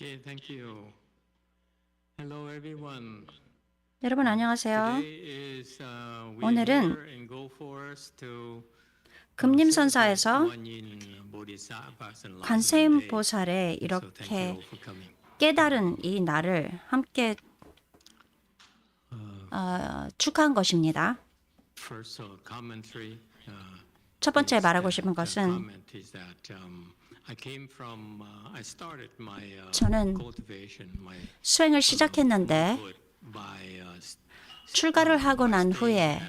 Okay, thank you. Hello, everyone. 여러분 안녕하세요. Today is we're 오늘은 here in Go Forest to celebrate 금림선사에서 Guanyin Bodhisattva's Enlightenment 관세음 Day. 보살의 So thank you 이렇게 all for coming. 깨달은 이 날을 함께 축하한 것입니다. First commentary. 첫 번째 is 말하고 that, 싶은 것은 comment is that I started my 저는 cultivation, my 수행을 시작했는데 Buddhahood by 출가를 하고 난 후에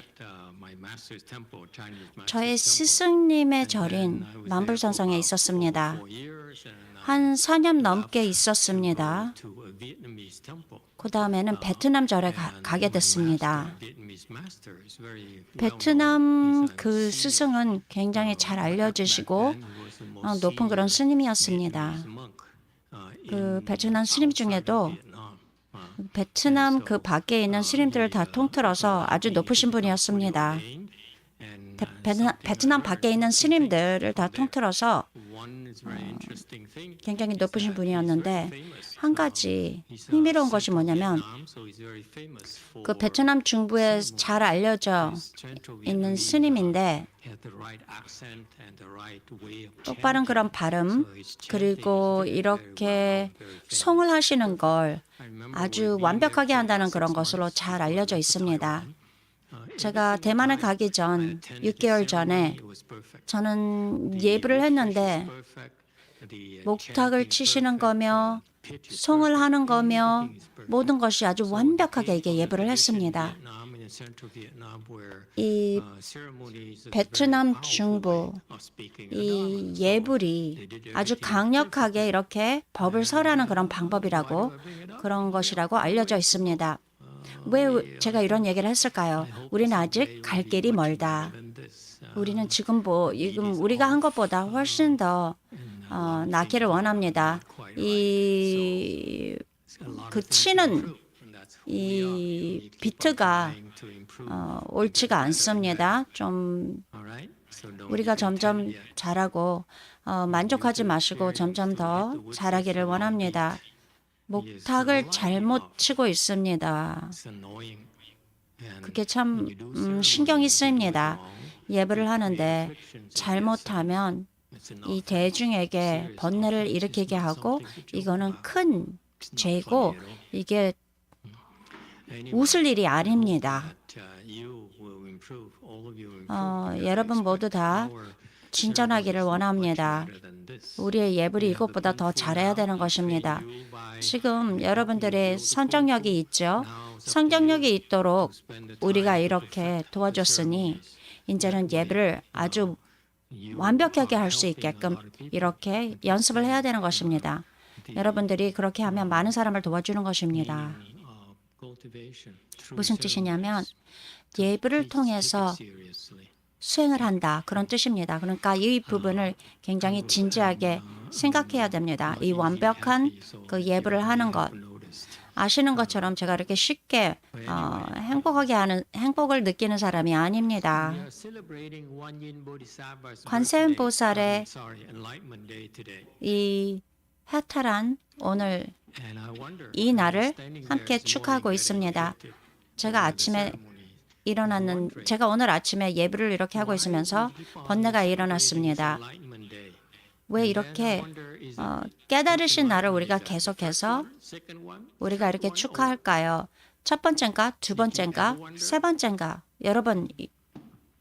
my master's temple, Chinese 저의 master's temple. 스승님의 절인 And I was there for 만불선성에 about 있었습니다. over 4 years, and 한 4년 넘게 left 있었습니다. to go to a Vietnamese temple. 그 다음에는 베트남 절에 가게 됐습니다. 베트남 그 스승은 굉장히 잘 알려지시고 높은 그런 스님이었습니다. 그 베트남 스님 중에도 베트남 그 밖에 있는 스님들을 다 통틀어서 아주 높으신 분이었습니다. 베트남 밖에 있는 스님들을 다 통틀어서 굉장히 높으신 분이었는데 한 가지 흥미로운 것이 뭐냐면 그 베트남 중부에 잘 알려져 있는 스님인데 똑바른 그런 발음 그리고 이렇게 송을 하시는 걸 아주 완벽하게 한다는 그런 것으로 잘 알려져 있습니다. 제가 대만에 가기 전 6개월 전에 저는 예불을 했는데 목탁을 치시는 거며 송을 하는 거며 모든 것이 아주 완벽하게 이게 예불을 했습니다. 이 베트남 중부 이 예불이 아주 강력하게 이렇게 법을 설하는 그런 방법이라고 그런 것이라고 알려져 있습니다. 왜 제가 이런 얘기를 했을까요? 우리는 아직 갈 길이 멀다. 우리는 지금 우리가 한 것보다 훨씬 더 낫기를 원합니다. 그 치는 이 비트가 옳지가 않습니다. 좀 우리가 점점 잘하고 만족하지 마시고 점점 더 잘하기를 원합니다. 목탁을 잘못 치고 있습니다. 그게 참 신경이 쓰입니다. 예불을 하는데 잘못하면 이 대중에게 번뇌를 일으키게 하고 이거는 큰 죄고 이게 웃을 일이 아닙니다. 여러분 모두 다 진전하기를 원합니다. 우리의 예불이 이것보다 더 잘해야 되는 것입니다. 지금 여러분들의 선정력이 있죠? 선정력이 있도록 우리가 이렇게 도와줬으니 이제는 예불을 아주 완벽하게 할 수 있게끔 이렇게 연습을 해야 되는 것입니다. 여러분들이 그렇게 하면 많은 사람을 도와주는 것입니다. 무슨 뜻이냐면 예불을 통해서 수행을 한다 그런 뜻입니다. 그러니까 이 부분을 굉장히 진지하게 생각해야 됩니다. 이 완벽한 그 예불을 하는 것 아시는 것처럼 제가 이렇게 쉽게 행복을 느끼는 사람이 아닙니다. 관세음 보살의 이 해탈한 오늘 이 날을 함께 축하하고 있습니다. 제가 오늘 아침에 예불을 이렇게 하고 있으면서 번뇌가 일어났습니다. 왜 이렇게 깨달으신 날을 우리가 계속해서 우리가 이렇게 축하할까요? 첫 번째인가? 두 번째인가? 세 번째인가? 여러분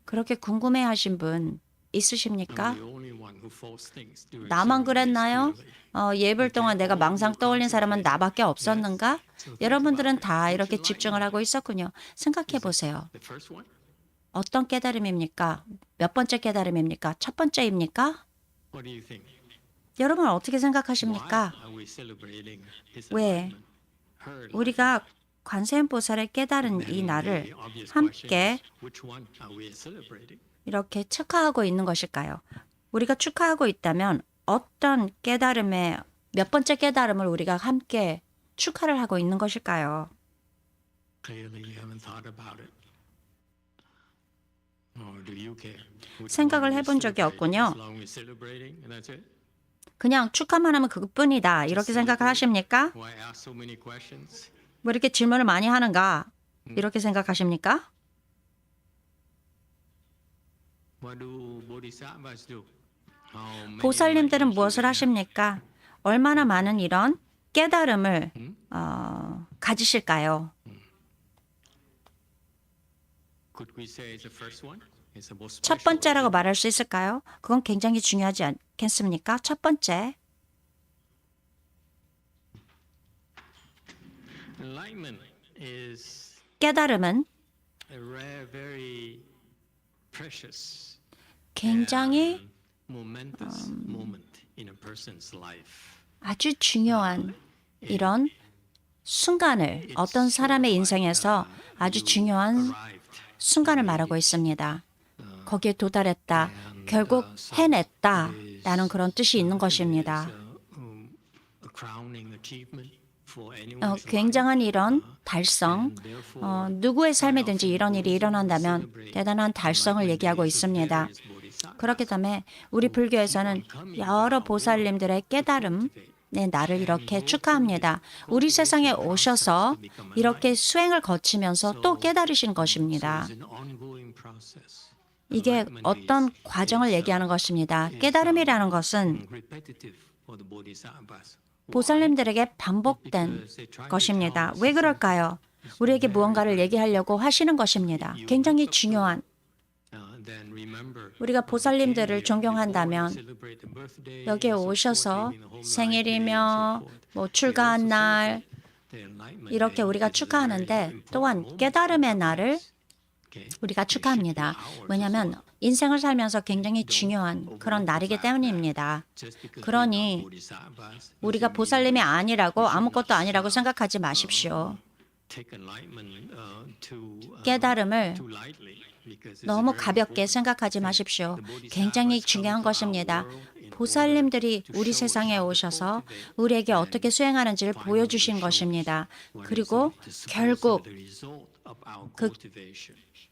그렇게 궁금해하신 분 있으십니까? 나만 그랬나요? 예불 동안 내가 망상 떠올린 사람은 나밖에 없었는가? 여러분들은 다 이렇게 집중을 하고 있었군요. 생각해 보세요. 어떤 깨달음입니까? 몇 번째 깨달음입니까? 첫 번째입니까? 여러분 어떻게 생각하십니까? 왜 우리가 관세음 보살의 깨달은 이 날을 함께 이렇게 축하하고 있는 것일까요? 우리가 축하하고 있다면 어떤 깨달음의 몇 번째 깨달음을 우리가 함께 축하를 하고 있는 것일까요? 생각을 해본 적이 없군요. 그냥 축하만 하면 그것뿐이다. 이렇게 생각하십니까? Why ask so many questions? 왜 이렇게 질문을 많이 하는가? 이렇게 생각하십니까? What do bodhisattvas do? How many 보살님들은 enlightenments do 무엇을 they have? 하십니까? 얼마나 많은 이런 깨달음을 가지실까요? Could we say it's the first one? It's the most 첫 special, 번째라고 isn't it? 말할 수 있을까요? 그건 굉장히 중요하지 않겠습니까? 첫 번째, Enlightenment is 깨달음은 a rare, very precious, 굉장히 and momentous moment in a person's life. 아주 중요한 이런 순간을 어떤 사람의 인생에서 아주 중요한 Arrived. 순간을 말하고 있습니다. 거기에 도달했다. 결국 해냈다. 라는 그런 뜻이 있는 것입니다. A crowning achievement for anyone's life. 굉장한 이런 달성, 누구의 삶에든지 이런 일이 일어난다면 대단한 달성을 얘기하고 있습니다. 그렇기 때문에 우리 불교에서는 여러 보살님들의 깨달음, 네, 나를 이렇게 축하합니다. 우리 세상에 오셔서 이렇게 수행을 거치면서 또 깨달으신 것입니다. It's an ongoing process. 이게 어떤 과정을 얘기하는 것입니다. 깨달음이라는 것은 Repetitive for the bodhisattvas. 보살님들에게 반복된 것입니다. 왜 그럴까요? 우리에게 무언가를 얘기하려고 하시는 것입니다. 굉장히 중요한 Then remember, 우리가 보살님들을 존경한다면 celebrate the birthday, 여기에 오셔서 생일이며 뭐 출가한 날 the enlightenment 이렇게 day 우리가 is a very 축하하는데 important 또한 moment 깨달음의 in our 날을 lives. Okay? 우리가 축하합니다. 왜냐하면 인생을 살면서 굉장히 중요한 그런 날이기 때문입니다. Just because 그러니 we're not bodhisattvas 우리가 보살님이 아니라고 아무것도 아니라고 생각하지 마십시오. take enlightenment 깨달음을 too lightly. Because it's 너무 very 가볍게 생각하지 마십시오. 굉장히 중요한 것입니다. 보살님들이 우리 세상에 오셔서 우리에게 어떻게 수행하는지를 보여주신 것입니다. 그리고 결국 그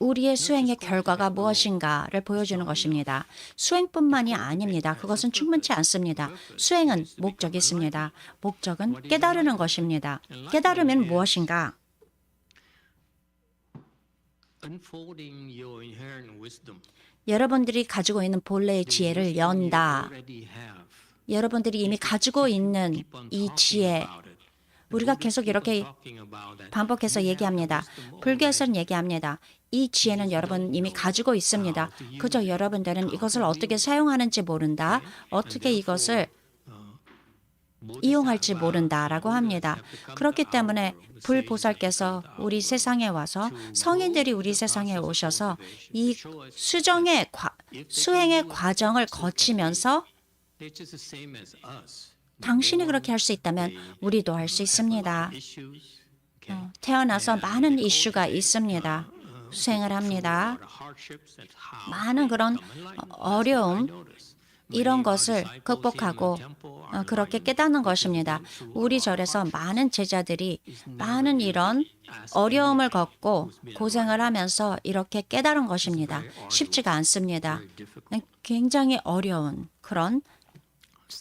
우리의 수행의 결과가 무엇인가를 보여주는 것입니다. 수행뿐만이 아닙니다. 그것은 충분치 않습니다. 수행은 목적이 있습니다. 목적은 깨달으는 것입니다. 깨달으면 무엇인가? unfolding your inherent wisdom. 여러분들이 가지고 있는 본래의 지혜를 연다. Already have. 여러분들이 이미 가지고 있는 이 지혜, 우리가 계속 이렇게 반복해서 얘기합니다. 불교에서는 얘기합니다. 이 지혜는 여러분 이미 가지고 있습니다. 그저 여러분들은 이것을 어떻게 사용하는지 모른다. 어떻게 이것을 이용할지 모른다라고 합니다. 그렇기 때문에 불보살께서 우리 세상에 와서 성인들이 우리 세상에 오셔서 이 수행의 과정을 거치면서 They're just the same as us. 당신이 그렇게 할 수 있다면 우리도 할 수 있습니다. Issues. Okay. 태어나서 많은 이슈가 있습니다. 수행을 합니다. Hardships and how 많은 그런 어려움 이런 것을 극복하고 그렇게 깨닫는 것입니다. 우리 절에서 많은 제자들이 많은 이런 어려움을 겪고 고생을 하면서 이렇게 깨달은 것입니다. 쉽지가 않습니다. 굉장히 어려운 그런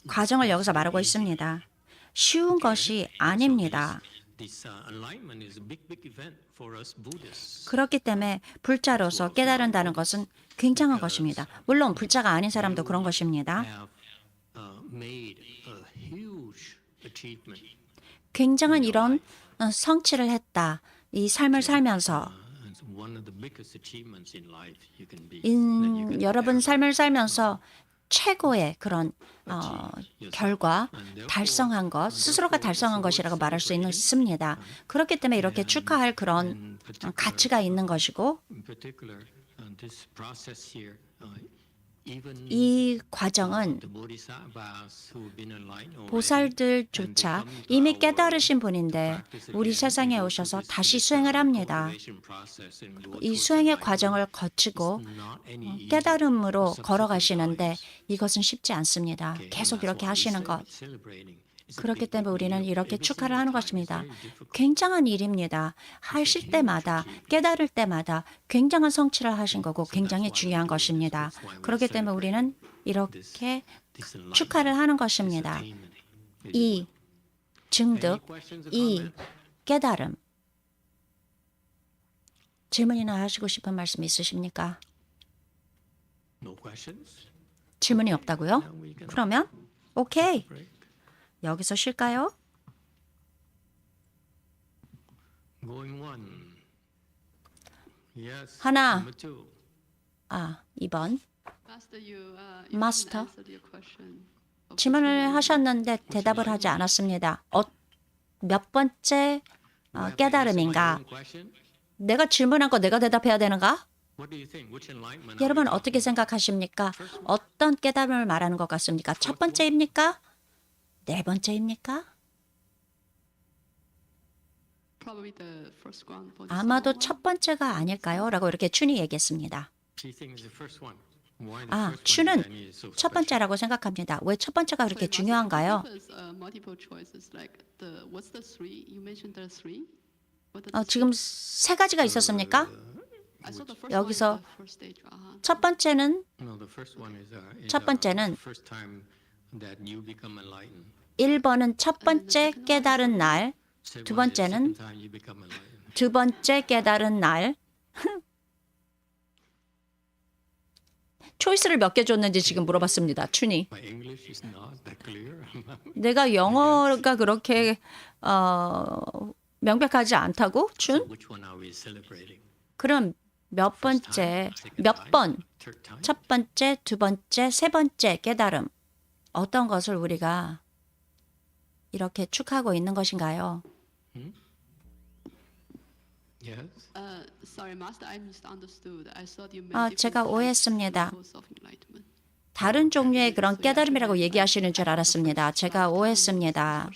과정을 여기서 말하고 있습니다. 쉬운 것이 아닙니다. this enlightenment is a big event for us Buddhists. 그렇기 때문에 불자로서 깨달은다는 것은 굉장한 것입니다. 물론 불자가 아닌 사람도 그런 것입니다. Have made a huge achievement. 굉장한 이런 성취를 했다. 이 삶을 살면서 It's one of the biggest achievements in life you can be. that you can 여러분 삶을 살면서 최고의 그런 결과 달성한 것, 스스로가 달성한 것이라고 말할 수 있습니다. 그렇기 때문에 이렇게 축하할 그런 가치가 있는 것이고 In particular, this process here, even 이 과정은 the bodhisattvas who've been enlightened already, 보살들조차 이미 깨달으신 분인데 우리 세상에 오셔서 다시 수행을 합니다. 이 수행의 과정을 거치고 깨달음으로 걸어가시는데 이것은 쉽지 않습니다. 계속 이렇게 하시는 것. 그렇기 때문에 우리는 이렇게 축하를 하는 것입니다. 굉장한 일입니다. 하실 때마다 깨달을 때마다 굉장한 성취를 하신 거고 굉장히 중요한 것입니다. 그렇기 때문에 우리는 이렇게 축하를 하는 것입니다. 이 증득, 이 깨달음. 질문이나 하시고 싶은 말씀 있으십니까? 질문이 없다고요? 그러면 오케이. 여기서 쉴까요? 하나, 2번. 마스터. 질문을 하셨는데 대답을 하지 않았습니다. 몇 번째 깨달음인가? 내가 질문한 거 내가 대답해야 되는가? 여러분 어떻게 생각하십니까? 어떤 깨달음을 말하는 것 같습니까? 첫 번째입니까? 네 번째입니까? 아마도 첫 번째가 아닐까요? 라고 이렇게 춘이 얘기했습니다. 춘은 첫 번째라고 생각합니다. 왜 첫 번째가 그렇게 중요한가요? 지금 세 가지가 있었습니까? 여기서 첫 번째는 1번은 첫 번째 깨달은 날, 두 번째는 두 번째 깨달은 날. 초이스를 몇 개 줬는지 지금 물어봤습니다. 춘이. 내가 영어가 그렇게 명백하지 않다고? 춘? 그럼 몇 번째, 몇 번, 첫 번째, 두 번째, 세 번째 깨달음. 어떤 것을 우리가 이렇게 축하하고 있는 것인가요? 제가 오해했습니다. 다른 종류의 그런 깨달음이라고 얘기하시는 줄 알았습니다. 제가 오해했습니다.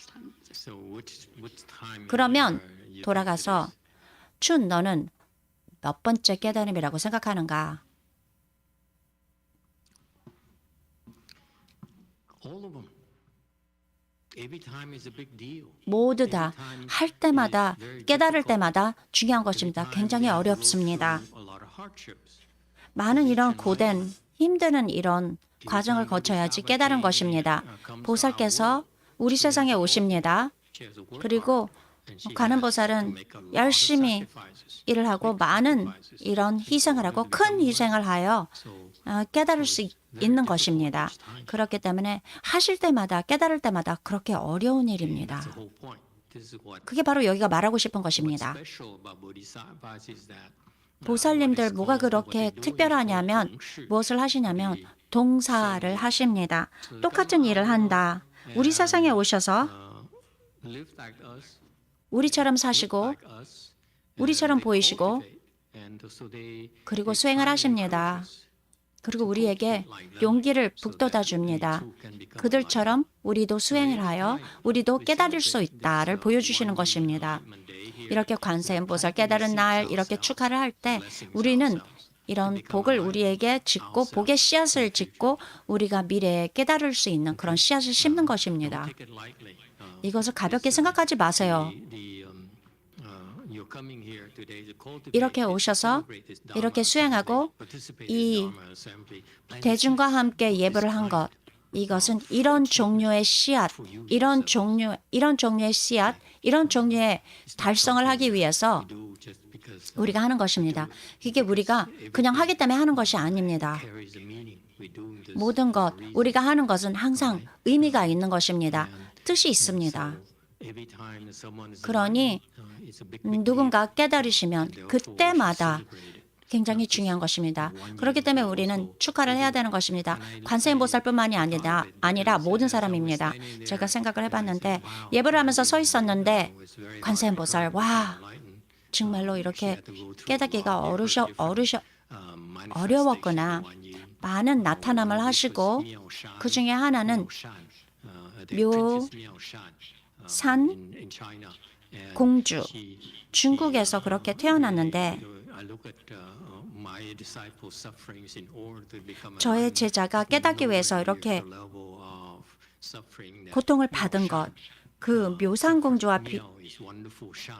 그러면 돌아가서 춘, 너는 몇 번째 깨달음이라고 생각하는가? 모두 다 할 때마다 깨달을 때마다 중요한 것입니다. 굉장히 어렵습니다. 많은 이런 고된 힘드는 이런 과정을 거쳐야지 깨달은 것입니다. 보살께서 우리 세상에 오십니다. 그리고 가는 보살은 열심히 일을 하고 많은 이런 희생을 하고 큰 희생을 하여 깨달을 수 있는 것입니다. 그렇기 때문에 하실 때마다 깨달을 때마다 그렇게 어려운 일입니다. 그게 바로 여기가 말하고 싶은 것입니다. 보살님들 뭐가 그렇게 특별하냐면 무엇을 하시냐면 동사를 하십니다. 똑같은 일을 한다. 우리 세상에 오셔서 우리처럼 사시고 우리처럼 보이시고 그리고 수행을 하십니다. 그리고 우리에게 용기를 북돋아 줍니다. 그들처럼 우리도 수행을 하여 우리도 깨달을 수 있다를 보여주시는 것입니다. 이렇게 관세음보살 깨달은 날 이렇게 축하를 할 때 우리는 이런 복을 우리에게 짓고 복의 씨앗을 짓고 우리가 미래에 깨달을 수 있는 그런 씨앗을 심는 것입니다. 이것을 가볍게 생각하지 마세요. 이렇게 오셔서 이렇게 수행하고 이 대중과 함께 예불을 한 것, 이것은 이런 종류의 씨앗, 이런 종류의 씨앗, 이런 종류의 달성을 하기 위해서 우리가 하는 것입니다. 이게 우리가 그냥 하기 때문에 하는 것이 아닙니다. 모든 것, 우리가 하는 것은 항상 의미가 있는 것입니다. 뜻이 있습니다. 그러니 누군가 깨달으시면 그때마다 굉장히 중요한 것입니다. 그렇기 때문에 우리는 축하를 해야 되는 것입니다. 관세음보살뿐만이 아니라 모든 사람입니다. 제가 생각을 해봤는데 예불을 하면서 서 있었는데 관세음보살, 와, 정말로 이렇게 깨닫기가 어려웠구나. 많은 나타남을 하시고 그 중에 하나는 묘산 공주, 중국에서 그렇게 태어났는데 저의 제자가 깨닫기 위해서 이렇게 고통을 받은 것, 그 묘산 공주와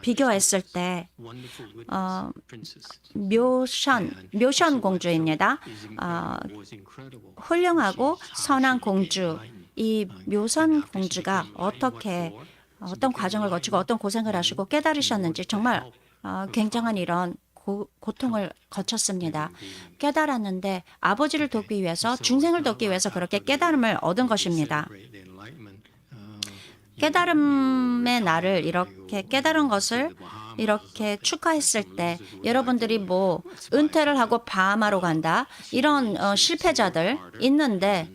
비교했을 때 묘션 공주입니다. 훌륭하고 선한 공주. 이 묘선 공주가 어떤 과정을 거치고 어떤 고생을 하시고 깨달으셨는지 정말 굉장한 이런 고통을 거쳤습니다. 깨달았는데 아버지를 돕기 위해서, 중생을 돕기 위해서 그렇게 깨달음을 얻은 것입니다. 깨달음의 날을 이렇게 깨달은 것을 이렇게 축하했을 때 여러분들이 뭐 은퇴를 하고 바하마로 간다 이런 실패자들 있는데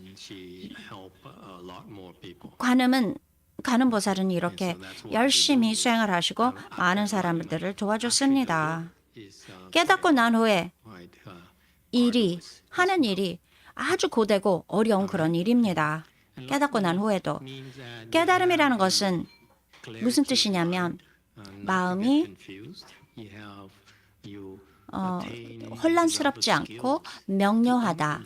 가는 보살은 이렇게 열심히 수행을 하시고 많은 사람들을 도와줬습니다. 깨닫고 난 후에 하는 일이 아주 고되고 어려운 그런 일입니다. 깨닫고 난 후에도. 깨달음이라는 것은 무슨 뜻이냐면 마음이 혼란스럽지 않고 명료하다.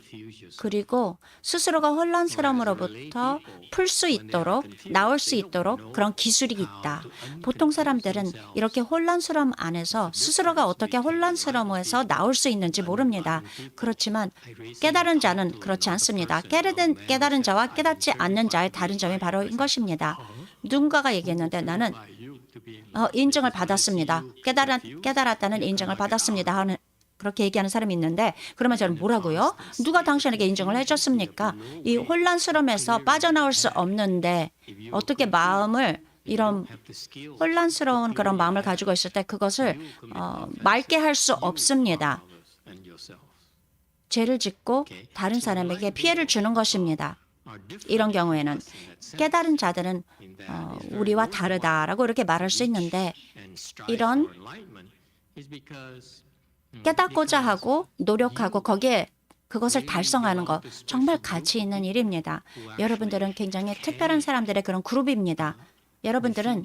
그리고 스스로가 혼란스러움으로부터 풀 수 있도록, 나올 수 있도록 그런 기술이 있다. 보통 사람들은 이렇게 혼란스러움 안에서 스스로가 어떻게 혼란스러움에서 나올 수 있는지 모릅니다. 그렇지만 깨달은 자는 그렇지 않습니다. 깨달은 자와 깨닫지 않는 자의 다른 점이 바로 이것입니다. 누군가가 얘기했는데 나는 인증을 받았습니다. 깨달았다는 인증을 받았습니다. 하는 그렇게 얘기하는 사람이 있는데 그러면 저는 뭐라고요? 누가 당신에게 인증을 해줬습니까? 이 혼란스러움에서 빠져나올 수 없는데 어떻게 마음을 이런 혼란스러운 그런 마음을 가지고 있을 때 그것을 맑게 할 수 없습니다. 죄를 짓고 다른 사람에게 피해를 주는 것입니다. 이런 경우에는 깨달은 자들은 우리와 다르다라고 이렇게 말할 수 있는데 이런 깨닫고자 하고 노력하고 거기에 그것을 달성하는 것 정말 가치 있는 일입니다. 여러분들은 굉장히 특별한 사람들의 그런 그룹입니다. 여러분들은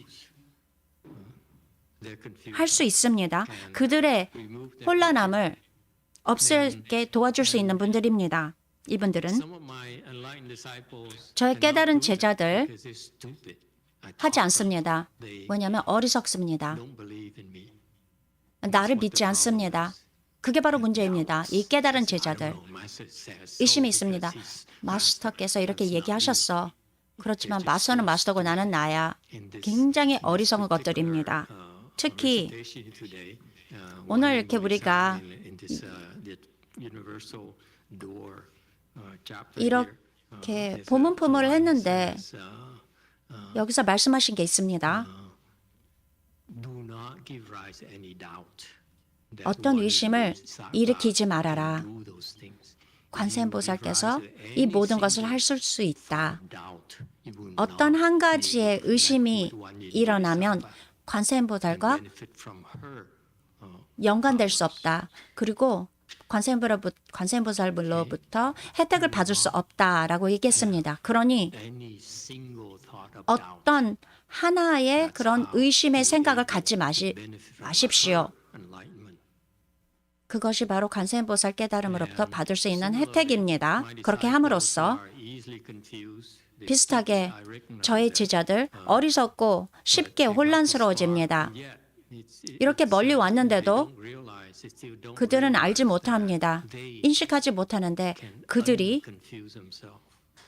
할 수 있습니다. 그들의 혼란함을 없애게 도와줄 수 있는 분들입니다. 이분들은 저의 깨달은 제자들 하지 않습니다. 왜냐하면 어리석습니다. 나를 믿지 않습니다. 그게 바로 문제입니다. 이 깨달은 제자들. 의심이 있습니다. 마스터께서 이렇게 얘기하셨어. 그렇지만 마스터는 마스터고 나는 나야. 굉장히 어리석은 것들입니다. 특히 오늘 이렇게 우리가 이렇게 보문품을 했는데 여기서 말씀하신 게 있습니다. 어떤 의심을 일으키지 말아라. 관세음보살께서 이 모든 것을 하실 수 있다. 어떤 한 가지의 의심이 일어나면 관세음보살과 연관될 수 없다. 그리고 관세음보살로부터 혜택을 받을 수 없다라고 얘기했습니다. 그러니 어떤 하나의 그런 의심의 생각을 갖지 마십시오. 그것이 바로 관세음보살 깨달음으로부터 받을 수 있는 혜택입니다. 그렇게 함으로써 비슷하게 저의 제자들 어리석고 쉽게 혼란스러워집니다. 이렇게 멀리 왔는데도 그들은 알지 못합니다. 인식하지 못하는데 그들이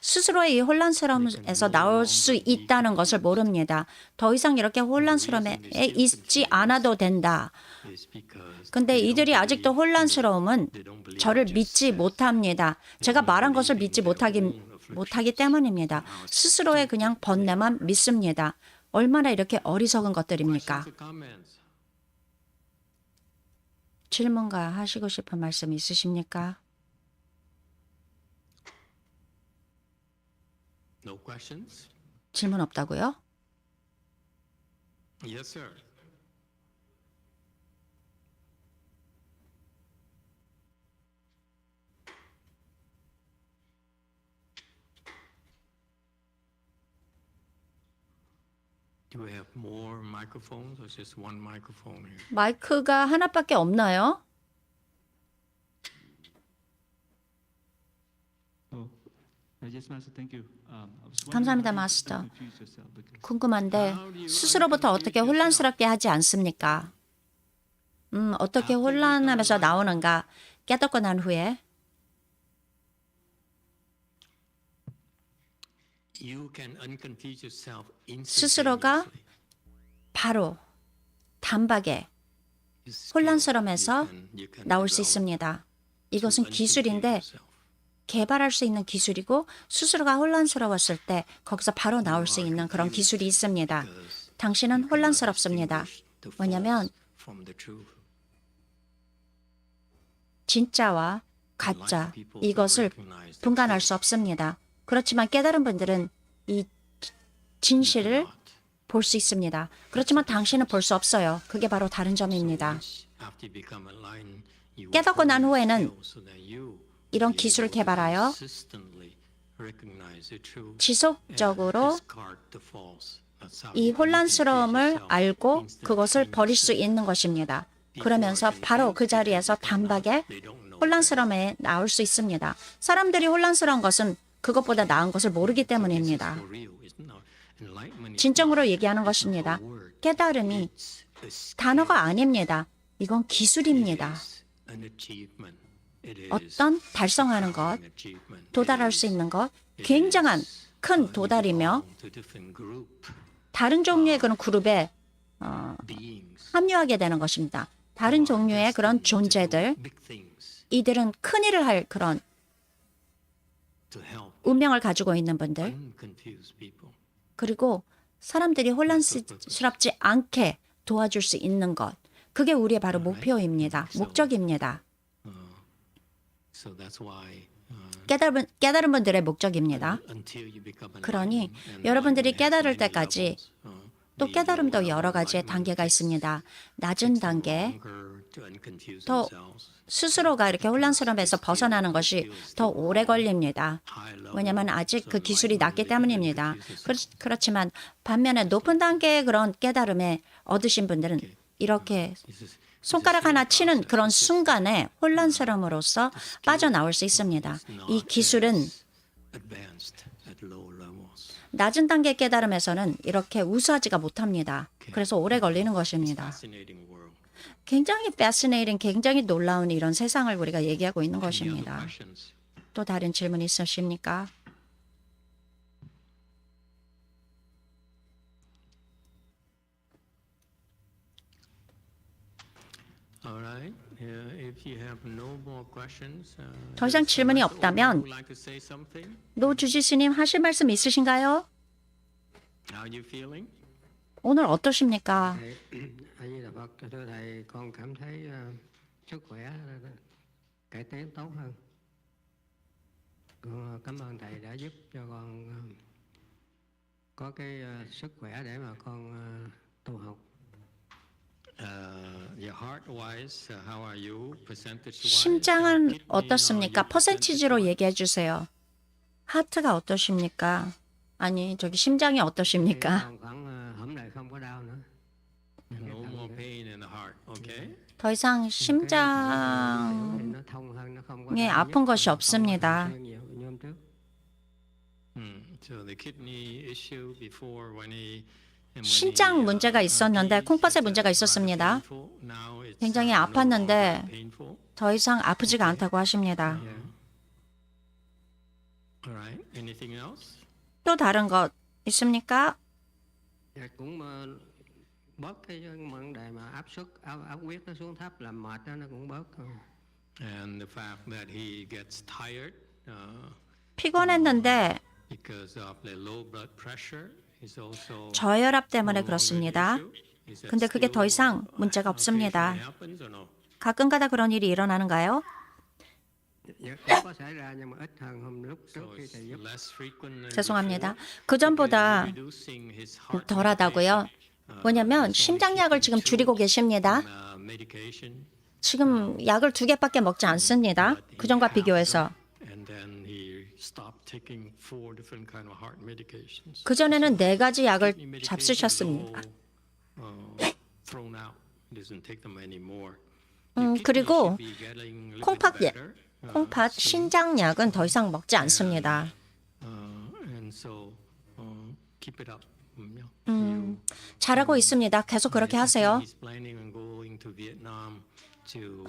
스스로의 이 혼란스러움에서 나올 수 있다는 것을 모릅니다. 더 이상 이렇게 혼란스러움에 있지 않아도 된다. 근데 이들이 아직도 혼란스러움은 저를 믿지 못합니다. 제가 말한 것을 믿지 못하기 때문입니다. 스스로의 그냥 번뇌만 믿습니다. 얼마나 이렇게 어리석은 것들입니까? 질문과 하시고 싶은 말씀 있으십니까? 질문 없다고요? Yes, sir. Do we have more microphones or just one microphone here? 마이크가 하나밖에 없나요? 감사합니다, 마스터. 궁금한데 스스로부터 어떻게 혼란스럽게 하지 않습니까? 어떻게 혼란하면서 나오는가 깨닫고 난 후에 You can unconfuse yourself 스스로가 instantaneously. 바로 단박에 혼란스러움에서 나올 수 있습니다. 이것은 기술인데 개발할 수 있는 기술이고 스스로가 혼란스러웠을 때 거기서 바로 나올 수 있는 그런 기술이 있습니다. 당신은 혼란스럽습니다. 왜냐하면 진짜와 가짜 이것을 분간할 수 없습니다. 그렇지만 깨달은 분들은 이 진실을 볼 수 있습니다. 그렇지만 당신은 볼 수 없어요. 그게 바로 다른 점입니다. 깨닫고 난 후에는 이런 기술을 개발하여 지속적으로 이 혼란스러움을 알고 그것을 버릴 수 있는 것입니다. 그러면서 바로 그 자리에서 단박에 혼란스러움에 나올 수 있습니다. 사람들이 혼란스러운 것은 그것보다 나은 것을 모르기 때문입니다. 진정으로 얘기하는 것입니다. 깨달음이 단어가 아닙니다. 이건 기술입니다. 어떤 달성하는 것, 도달할 수 있는 것, 굉장한 큰 도달이며 다른 종류의 그런 그룹에 합류하게 되는 것입니다. 다른 종류의 그런 존재들, 이들은 큰 일을 할 그런 운명을 가지고 있는 분들, 그리고 사람들이 혼란스럽지 않게 도와줄 수 있는 것, 그게 우리의 바로 목표입니다. 목적입니다. 깨달은 분들의 목적입니다. 그러니 여러분들이 깨달을 때까지 또 깨달음도 여러 가지의 단계가 있습니다. 낮은 단계, 더 스스로가 이렇게 혼란스러움에서 벗어나는 것이 더 오래 걸립니다. 왜냐하면 아직 그 기술이 낮기 때문입니다. 그렇지만 반면에 높은 단계의 그런 깨달음에 얻으신 분들은 이렇게 손가락 하나 치는 그런 순간에 혼란스러움으로써 빠져나올 수 있습니다. 이 기술은 낮은 단계 깨달음에서는 이렇게 우수하지가 못합니다. 그래서 오래 걸리는 것입니다. 굉장히 fascinating, 굉장히 놀라운 이런 세상을 우리가 얘기하고 있는 것입니다. 또 다른 질문 있으십니까? 더 이상 질문이 없다면 노 주지스님 하실 말씀 있으신가요? 오늘 어떠십니까? A-di-đà Phật, thưa thầy, con cảm thấy sức khỏe cải tiến tốt hơn. Con cảm ơn thầy đã giúp cho con có cái sức khỏe để mà con tu học. 심장은 어떻습니까? 퍼센티지로 얘기해 주세요. 하트가 어떠십니까? 아니, 저기 심장이 어떠십니까? Hôm nay không có đau nữa. 더 이상 심장에 아픈 것이 없습니다. 신장 문제가 있었는데 콩팥에 문제가 있었습니다. 굉장히 아팠는데 더 이상 아프지가 않다고 하십니다. 또 다른 것 있습니까? Bớt cái vấn đề mà áp suất áp huyết nó xuống thấp làm mệt đó, nó cũng bớt. And the fact that he gets tired 피곤했는데 because of the low blood pressure is also 저혈압 때문에 그렇습니다. 근데 그게 더 이상 문제가 없습니다. 가끔가다 그런 일이 일어나는가요? Có xảy ra nhưng mà ít hơn hôm lúc trước khi thầy giúp. 죄송합니다. 그전보다 덜하다고요? 왜냐하면 심장약을 지금 줄이고 계십니다. 지금 약을 2개밖에 먹지 않습니다. 그전과 비교해서. 그전에는 4가지 약을 잡수셨습니다. 그리고 콩팥 신장약은 더 이상 먹지 않습니다. So keep it up. 잘하고 있습니다. 계속 그렇게 하세요. He's planning on going to Vietnam to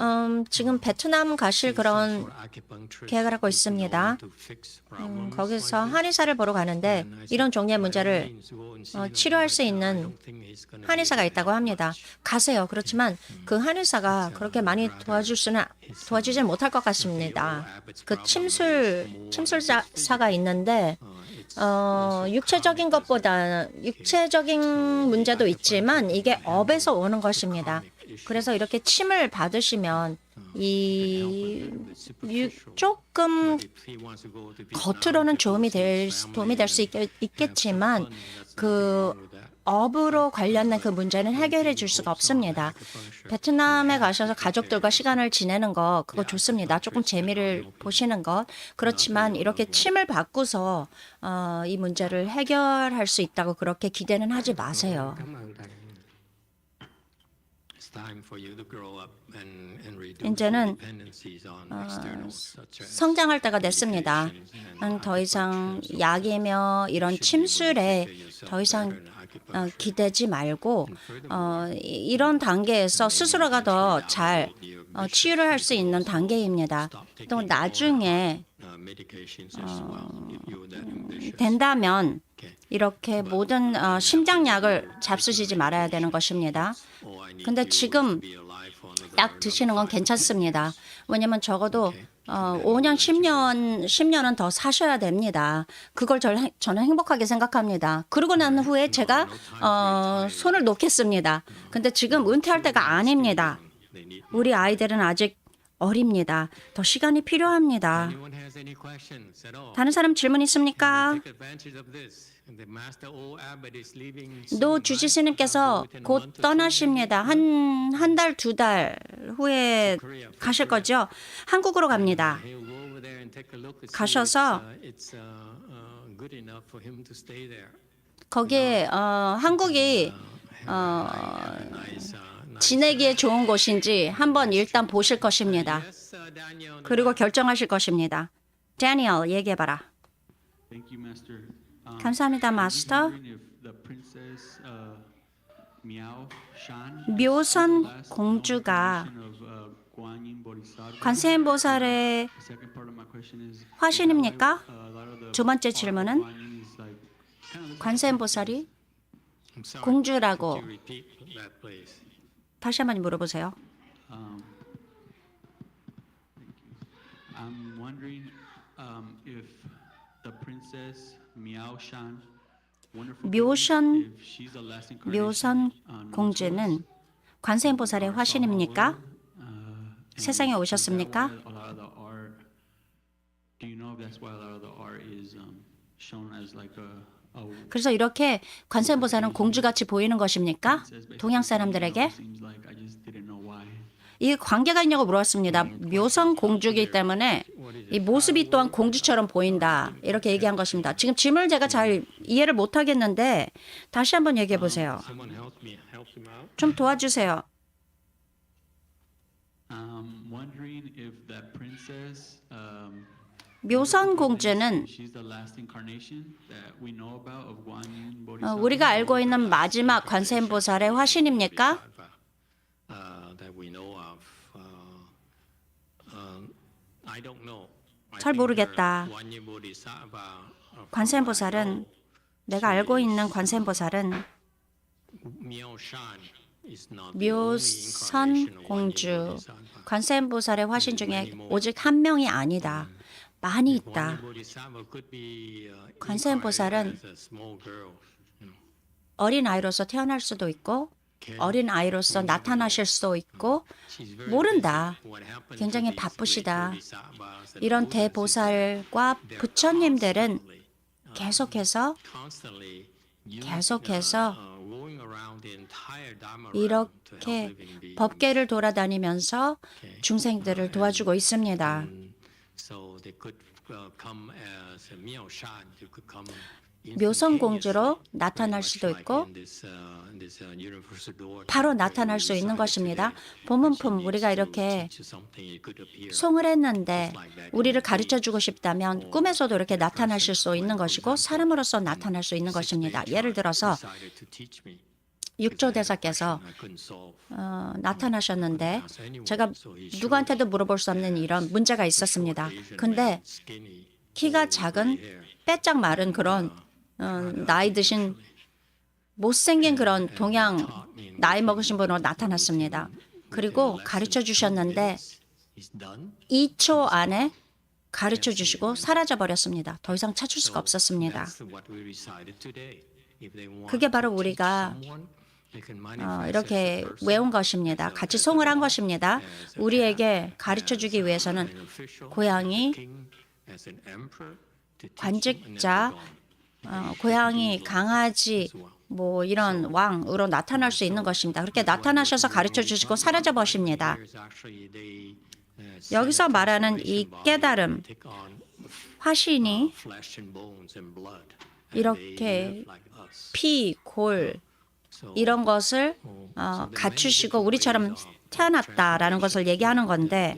지금 베트남 가실 그런 for acupuncture 계획을 하고 있습니다. to fix problems 거기서 like this. 한의사를 보러 가는데 And I said, 이런 종류의 by all 문제를 means, go and see them, 치료할 수 but I 있는 don't think he's gonna be 한의사가 able to 있다고 help 합니다. much. 가세요. 그렇지만 그 한의사가 그렇게 많이 도와주지는 못할 것 같습니다. 그 침술사가 있는데 육체적인 것보다 육체적인 문제도 있지만 이게 업에서 오는 것입니다. 그래서 이렇게 침을 받으시면 조금 겉으로는 도움이 될 수 있겠지만 그 업으로 관련된 그 문제는 해결해 줄 수가 없습니다. 베트남에 가셔서 가족들과 시간을 지내는 거 그거 좋습니다. 조금 재미를 보시는 것. 그렇지만 이렇게 침을 받고서 이 문제를 해결할 수 있다고 그렇게 기대는 하지 마세요. Cảm ơn thầy. It's time for you to grow up and reduce 이제는 dependencies on externals such as 성장할 때가 됐습니다. 더 이상 약이며 이런 침술에 더 이상 기대지 말고 이런 단계에서 스스로가 더 잘 치유를 할 수 있는 단계입니다. 또 나중에 medications as well. If you that ambitious. 된다면 이렇게 모든 심장약을 잡수시지 말아야 되는 것입니다. Oh, I need 근데 to 지금 be alive on the 약 드시는 건 괜찮습니다. 왜냐면 적어도 5년, 10년은 더 사셔야 됩니다. 그걸 저는 행복하게 생각합니다. 그러고 난 후에 제가 손을 놓겠습니다. 근데 지금 은퇴할 때가 아닙니다. they need. 우리 아이들은 아직 어립니다. 더 시간이 필요합니다. Anyone has any questions at all? 다른 사람 질문 있습니까? Take advantage of this. And the Master O Abbot is leaving 노 soon, 주지스님께서 right? 곧 떠나십니다. 한 달, 2달 후에 가실 거죠? 한국으로 갑니다. He'll go over there and take a look and see 가셔서 it's good enough for him to stay there. 거기에 한국이 Nice, nice. 지내기에 좋은 곳인지 한번 일단 보실 것입니다. Yes, Daniel. 그리고 결정하실 것입니다. 다니엘, 얘기해봐라. Thank you, Master. 감사합니다, 마스터. Wondering if the princess Miao Shan, 묘선 last 공주가 of Guan Yin Bodhisattva. 관세음보살의 The second part of my question is 화신입니까? a lot of the 두 번째 질문은 Guan Yin is like kind of 관세음보살이 I'm sorry. 공주라고 Could you repeat that, please? 다시 한번 물어보세요. um, I'm wondering if the princess Miao Shan, wonderful 묘선 if she's the last 묘선 incarnation 공주는 관세음보살의 화신입니까? 세상에 오셨습니까? a lot of the art. Do you know if that's why a lot of the art is shown as like a 그래서 이렇게 관세음보살은 공주같이 보이는 것입니까? 동양 사람들에게 seems like I just didn't know why. 이 관계가 있냐고 물었습니다. 묘선 공주이기 때문에 이 모습이 또한 공주처럼 보인다. 이렇게 얘기한 것입니다. 지금 질문을 제가 잘 이해를 못하겠는데 다시 한번 얘기해 보세요. Someone help him out. 좀 도와주세요. Wondering if that princess 묘선 공주는 she's the last incarnation that we know about of Guan Yin Bodhisattva. 우리가 알고 있는 마지막 관세음보살의 화신입니까? That we know of. I don't know. I 잘 think 모르겠다. Guan Yin Bodhisattva, 관세음보살은 내가 알고 있는 관세음보살은 Miao Shan is not the only 묘선 incarnation of Guan Yin 공주 Bodhisattva. 관세음보살의 화신 중에 오직 한 명이 아니다. 많이 Guan 있다. Yin Bodhisattva could be 관세음보살은 incarnated as a small girl. 어린 아이로서 태어날 수도 있고 어린 아이로서 나타나실 수도 있고 She's very 모른다. busy. What happened to 굉장히 these 바쁘시다. great bodhisattvas and 이런 Buddhas is that 대보살과 they're 부처님들은 constantly, 계속해서 constantly 계속해서 going around the entire Dharma realm to help 이렇게 living beings. 법계를 돌아다니면서 중생들을 도와주고 있습니다. So they could come as a Miao Shan. You could come 묘성공주로 나타날 수도 있고 바로 나타날 수 있는 것입니다. 보문품 우리가 이렇게 송을 했는데 우리를 가르쳐주고 싶다면 꿈에서도 이렇게 나타나실 수 있는 것이고 사람으로서 나타날 수 있는 것입니다. 예를 들어서 육조대사께서 나타나셨는데 제가 누구한테도 물어볼 수 없는 이런 문제가 있었습니다. 근데 키가 작은 빼짝 마른 그런 나이 드신 못생긴 그런 동양 나이 먹으신 분으로 나타났습니다. 그리고 가르쳐 주셨는데 2초 안에 가르쳐 주시고 사라져 버렸습니다. 더 이상 찾을 수가 없었습니다. 그게 바로 우리가 이렇게 외운 것입니다. 같이 송을 한 것입니다. 우리에게 가르쳐 주기 위해서는 고양이, 관직자, 고양이, 강아지, 뭐 이런 왕으로 나타날 수 있는 것입니다. 그렇게 나타나셔서 가르쳐 주시고 사라져 버립니다. 여기서 말하는 이 깨달음, 화신이 이렇게 피, 골 이런 것을 갖추시고 우리처럼 태어났다라는 것을 얘기하는 건데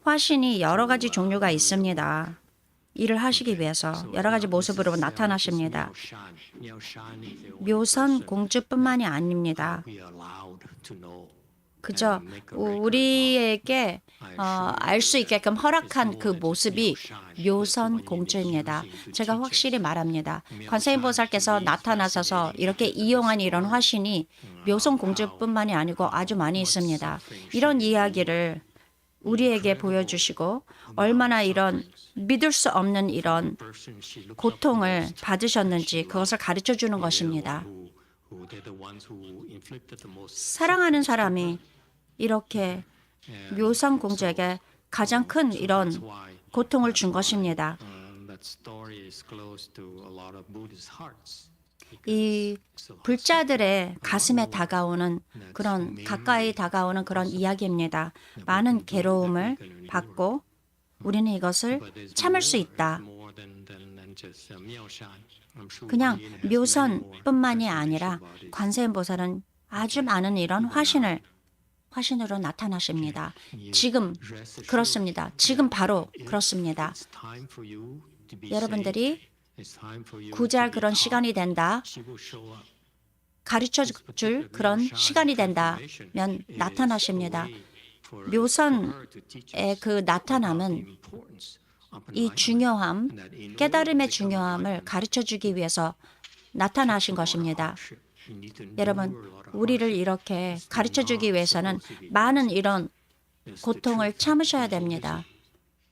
화신이 여러 가지 종류가 있습니다. 일을 하시기 위해서 여러 가지 모습으로 나타나십니다. 묘선 공주뿐만이 아닙니다. 그저 우리에게 알 수 있게끔 허락한 그 모습이 묘선 공주입니다. 제가 확실히 말합니다. 관세음 보살께서 나타나셔서 이렇게 이용한 이런 화신이 묘선 공주뿐만이 아니고 아주 많이 있습니다. 이런 이야기를 우리에게 보여주시고 얼마나 이런 믿을 수 없는 이런 고통을 받으셨는지 그것을 가르쳐 주는 것입니다. 사랑하는 사람이 이렇게 묘선 공주에게 가장 큰 이런 고통을 준 것입니다. 이 불자들의 가슴에 다가오는 그런 가까이 다가오는 그런 이야기입니다. 많은 괴로움을 받고 우리는 이것을 참을 수 있다. 그냥 묘선뿐만이 아니라 관세음 보살은 아주 많은 이런 화신으로 나타나십니다. 지금 그렇습니다. 지금 바로 그렇습니다. 여러분들이 구제할 그런 시간이 된다. 가르쳐 줄 그런 시간이 된다면 나타나십니다. 묘선의 그 나타남은 이 중요함, 깨달음의 중요함을 가르쳐 주기 위해서 나타나신 것입니다. 여러분, 우리를 이렇게 가르쳐 주기 위해서는 많은 이런 고통을 참으셔야 됩니다.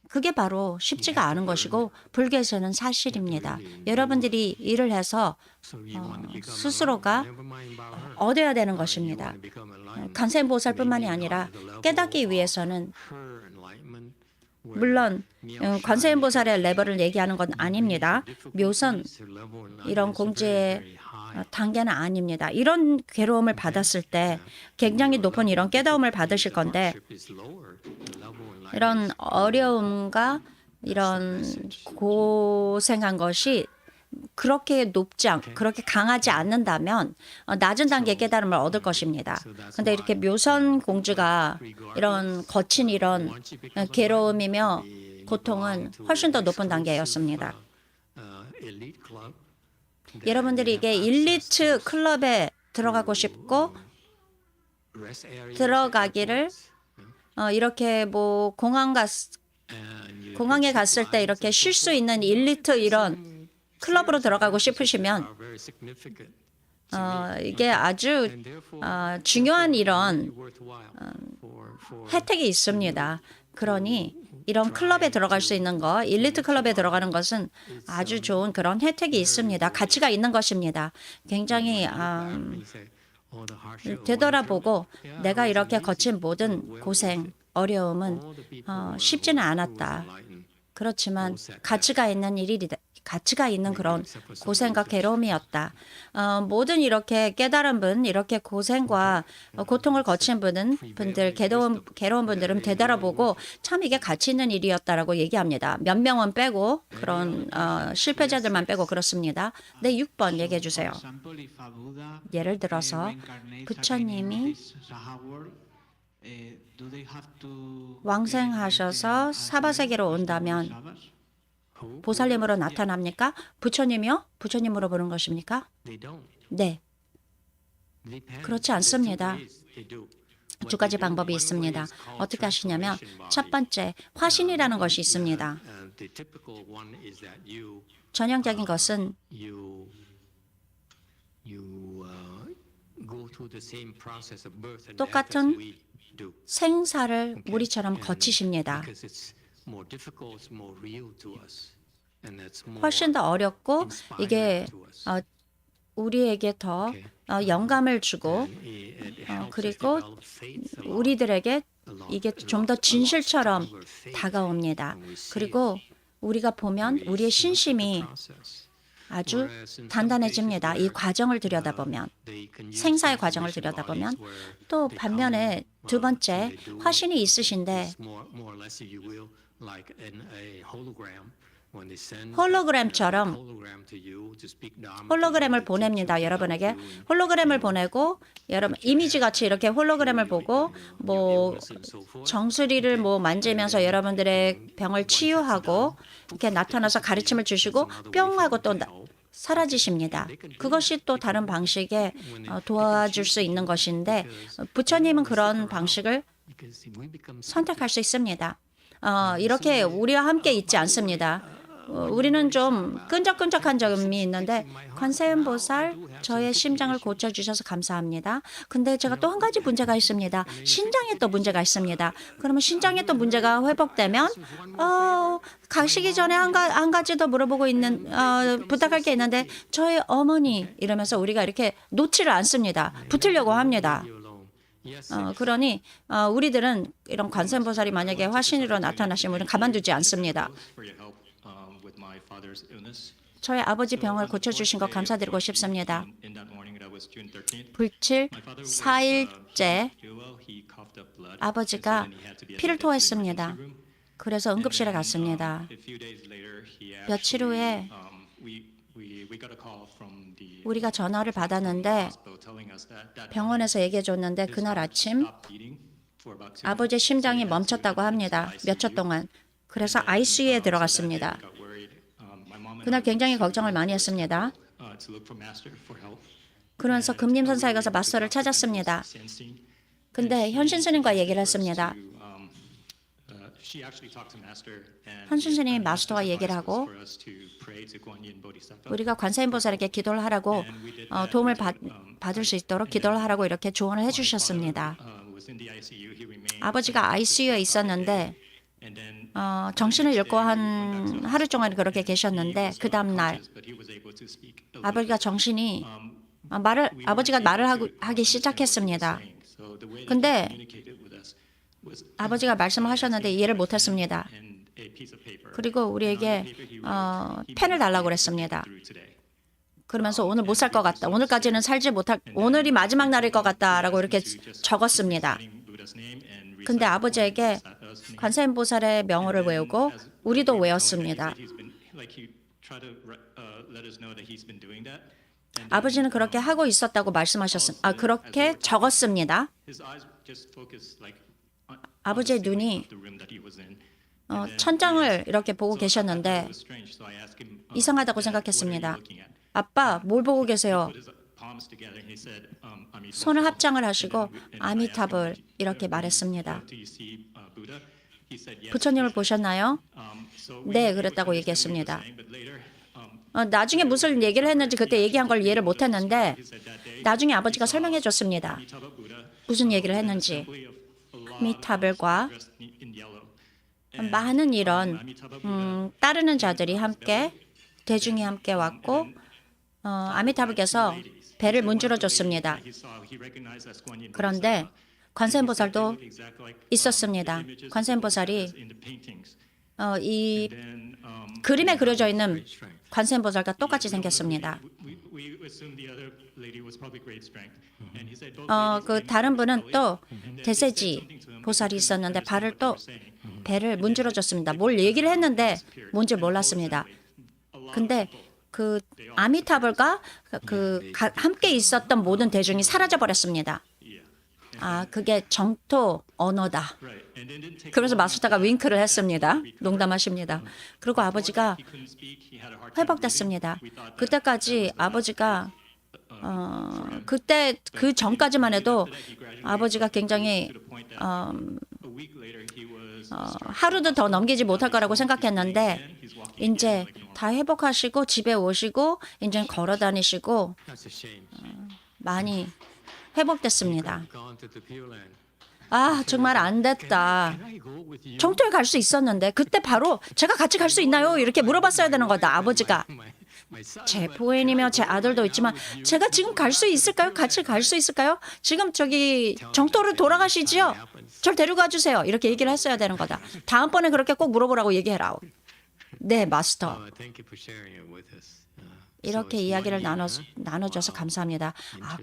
그게 바로 쉽지가 않은 것이고 불교에서는 사실입니다. 여러분들이 일을 해서 스스로가 얻어야 되는 것입니다. 관세음 보살뿐만이 아니라 깨닫기 위해서는 물론 관세음 보살의 레벨을 얘기하는 건 아닙니다. 묘선 이런 공주의 단계는 아닙니다. 이런 괴로움을 받았을 때 굉장히 높은 이런 깨달음을 받으실 건데 이런 어려움과 이런 고생한 것이 그렇게 그렇게 강하지 않는다면 낮은 단계의 깨달음을 얻을 것입니다. 그런데 이렇게 묘선 공주가 이런 거친 이런 괴로움이며 고통은 훨씬 더 높은 단계였습니다. 여러분들이 이게 일리트 클럽에 들어가고 싶고 들어가기를 이렇게 뭐 공항에 갔을 때 이렇게 쉴 수 있는 일리트 이런 클럽으로 들어가고 싶으시면 이게 아주 중요한 이런 혜택이 있습니다. 그러니 이런 클럽에 들어갈 수 있는 거, 일리트 클럽에 들어가는 것은 아주 좋은 그런 혜택이 있습니다. 가치가 있는 것입니다. 굉장히 되돌아보고 내가 이렇게 거친 모든 고생, 어려움은 쉽지는 않았다. 그렇지만 가치가 있는 일이다. 가치가 있는 그런 고생과 괴로움이었다. 모든 이렇게 깨달은 분, 이렇게 고생과 고통을 거친 분들, 괴로운 분들은 되돌아보고 참 이게 가치 있는 일이었다라고 얘기합니다. 몇 명은 빼고 그런 실패자들만 빼고 그렇습니다. 네, 6번 얘기해 주세요. 예를 들어서 부처님이 왕생하셔서 사바세계로 온다면 보살님으로 나타납니까? 부처님이요? 부처님으로 보는 것입니까? 네, 그렇지 않습니다. 두 가지 방법이 있습니다. 어떻게 하시냐면 첫 번째, 화신이라는 것이 있습니다. 전형적인 것은 똑같은 생사를 우리처럼 거치십니다. 훨씬 더 어렵고 이게 우리에게 더 영감을 주고 그리고 우리들에게 이게 좀 더 진실처럼 다가옵니다. 그리고 우리가 보면 우리의 신심이 아주 단단해집니다. 이 과정을 들여다보면, 생사의 과정을 들여다보면. 또 반면에 두 번째, 화신이 있으신데 홀로그램처럼 홀로그램을 보냅니다. 여러분에게 홀로그램을 보내고 여러분 이미지 같이 이렇게 홀로그램을 보고 뭐 정수리를 뭐 만지면서 여러분들의 병을 치유하고 이렇게 나타나서 가르침을 주시고 뿅 하고 또 사라지십니다. 그것이 또 다른 방식의 도와줄 수 있는 것인데 부처님은 그런 방식을 선택할 수 있습니다. 이렇게 우리와 함께 있지 않습니다. 우리는 좀 끈적끈적한 점이 있는데 관세음보살 저의 심장을 고쳐주셔서 감사합니다. 근데 제가 또 한 가지 문제가 있습니다. 신장에 또 문제가 있습니다. 그러면 신장에 또 문제가 회복되면 가시기 전에 한 가지 더 물어보고 있는 부탁할 게 있는데 저의 어머니 이러면서 우리가 이렇게 놓지를 않습니다. 붙으려고 합니다. 그러니 우리들은 이런 관세음보살이 만약에 화신으로 나타나시면 우리는 가만두지 않습니다. 저의 아버지 병을 고쳐주신 것 감사드리고 싶습니다. 불칠 4일째 아버지가 피를 토했습니다. 그래서 응급실에 갔습니다. 며칠 후에 우리가 전화를 받았는데 병원에서 얘기해 줬는데 그날 아침 아버지의 심장이 멈췄다고 합니다. 몇 초 동안. 그래서 ICU에 들어갔습니다. 그날 굉장히 걱정을 많이 했습니다. 그러면서 금림선사에 가서 마스터를 찾았습니다. 근데 현신 스님과 얘기를 했습니다. 현신 스님이 마스터와 얘기를 하고 우리가 관세음보살에게 기도를 하라고 도움을 받을 수 있도록 기도를 하라고 이렇게 조언을 해주셨습니다. 아버지가 ICU에 있었는데 정신을 잃고 한 하루 종일 그렇게 계셨는데 그 다음 날 아버지가 말을 하기 시작했습니다. 근데 아버지가 말씀을 하셨는데 이해를 못했습니다. 그리고 우리에게 펜을 달라고 그랬습니다. 그러면서 오늘 못 살 것 같다. 오늘까지는 살지 못할, 오늘이 마지막 날일 것 같다라고 이렇게 적었습니다. 근데 아버지에게 관세음보살의 명호를 외우고 우리도 외웠습니다. 아버지는 그렇게 하고 있었다고 말씀하셨습니다. 그렇게 적었습니다. 아버지의 눈이 천장을 이렇게 보고 계셨는데 이상하다고 생각했습니다. 아빠, 뭘 보고 계세요? 손을 합장을 하시고 아미타불 이렇게 말했습니다. 부처님을 보셨나요? 네, 그랬다고 얘기했습니다. 나중에 무슨 얘기를 했는지 그때 얘기한 걸 이해를 못했는데 나중에 아버지가 설명해 줬습니다. 무슨 얘기를 했는지. 아미타불과 많은 이런 따르는 자들이 함께 대중이 함께 왔고 아미타불께서 배를 문질러 줬습니다. 그런데 관세음보살도 있었습니다. 관세음보살이 이 Then 그림에 그려져 있는 관세음보살과 똑같이 생겼습니다. we assumed the other lady was probably great strength. And he said both 그 ladies 다른 came 분은 to 또 and then they said 대세지 something to him, but 보살이 he couldn't 있었는데 understand 발을 what they 또 were saying. 배를 문질러줬습니다. 뭘 얘기를 했는데 뭔지 몰랐습니다. 근데 그 아미타불과 함께 있었던 모든 대중이 사라져 버렸습니다. 그게 정토 언어다. Right. And then didn't take 그래서 long 마스터가 after 윙크를 that, 했습니다. he 농담하십니다. 그리고 아버지가 he couldn't speak, he had a hard time 회복됐습니다. breathing. We thought that 그때까지 that was the last 아버지가 phase. 그때 그 전까지만 해도 After that, he gradually 아버지가 굉장히 to the point that a week later he was 하루도 더 넘기지 못할 거라고 생각했는데 이제 다 회복하시고 집에 오시고 이제 걸어 다니시고 That's a shame. 많이 회복됐습니다. Gone to the Pure Land. 정말 안 됐다. Can I go with you? 정토에 갈 수 있었는데 그때 바로 제가 같이 갈 수 있나요? 이렇게 물어봤어야 되는 거다. 아버지가 My son, 제 but 부인이며 제 아들도 있지만 제가 지금 갈 수 있을까요? 같이 갈 수 있을까요? 지금 저기 정토로 돌아가시지요? 절 데려가 주세요. 이렇게 얘기를 했어야 되는 거다. 다음번에 그렇게 꼭 물어보라고 얘기해라. 네, 마스터. thank you for sharing it with us. 이렇게 이야기를 나눠줘서 감사합니다.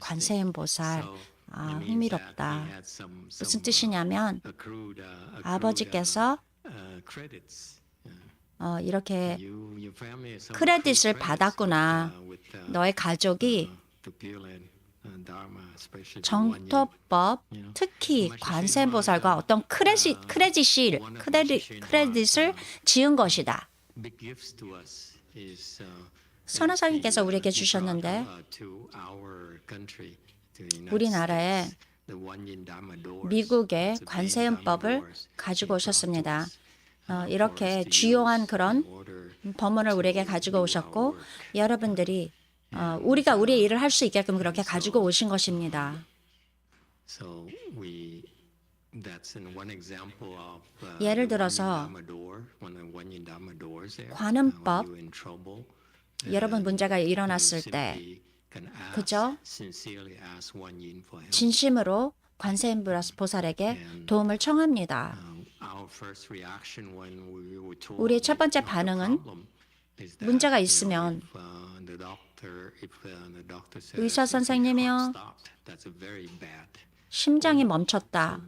관세음 보살. 흥미롭다. 무슨 뜻이냐면 아버지께서 이렇게 크레딧을 받았구나. 너의 가족이 정토법, 특히 관세음보살과 어떤 크레딧을 지은 것이다. 선하상님께서 우리에게 주셨는데 우리나라에 미국의 관세음법을 가지고 오셨습니다. 이렇게 주요한 그런 법문을 우리에게 가지고 오셨고 여러분들이 우리가 우리의 일을 할 수 있게끔 그렇게 가지고 오신 것입니다. 예를 들어서 관음법, 여러분 문제가 일어났을 때 그저 진심으로 관세음 보살에게 도움을 청합니다. 우리의 첫 번째 반응은 문제가 있으면 의사 선생님이요, 심장이 멈췄다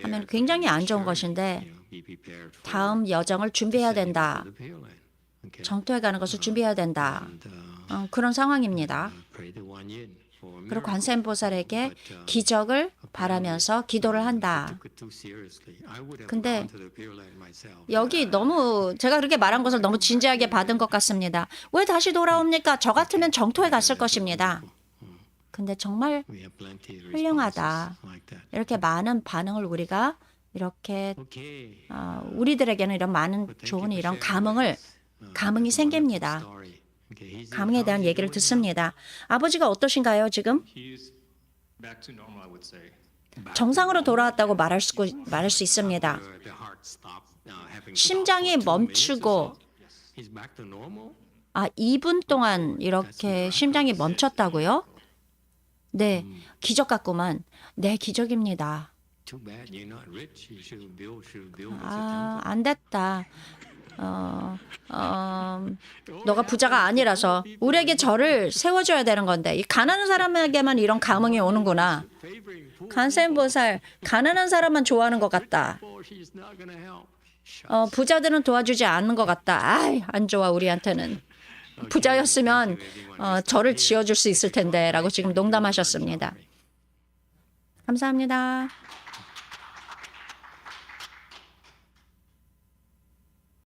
하면 굉장히 안 좋은 것인데 다음 여정을 준비해야 된다. 정토에 가는 것을 준비해야 된다. 그런 상황입니다. 그리고 관세음보살에게 기적을 바라면서 기도를 한다. 근데 여기 너무 제가 그렇게 말한 것을 너무 진지하게 받은 것 같습니다. 왜 다시 돌아옵니까? 저 같으면 정토에 갔을 것입니다. 근데 정말 훌륭하다. 이렇게 많은 반응을 우리가 이렇게 우리들에게는 이런 많은 좋은 이런 감흥이 생깁니다. 감흥에 대한 얘기를 듣습니다. 아버지가 어떠신가요, 지금? he's back to normal, I would say. 정상으로 돌아왔다고 말할 수 있습니다. 심장이 멈추고 2분 동안 이렇게 심장이 멈췄다고요? 네, 기적 같구만. 네, 기적입니다. 안 됐다. 너가 부자가 아니라서 우리에게 절을 세워줘야 되는 건데 이 가난한 사람에게만 이런 감흥이 오는구나. 관세음보살 가난한 사람만 좋아하는 것 같다. 부자들은 도와주지 않는 것 같다. 안 좋아 우리한테는. 부자였으면 절을 지어줄 수 있을 텐데 라고 지금 농담하셨습니다. 감사합니다.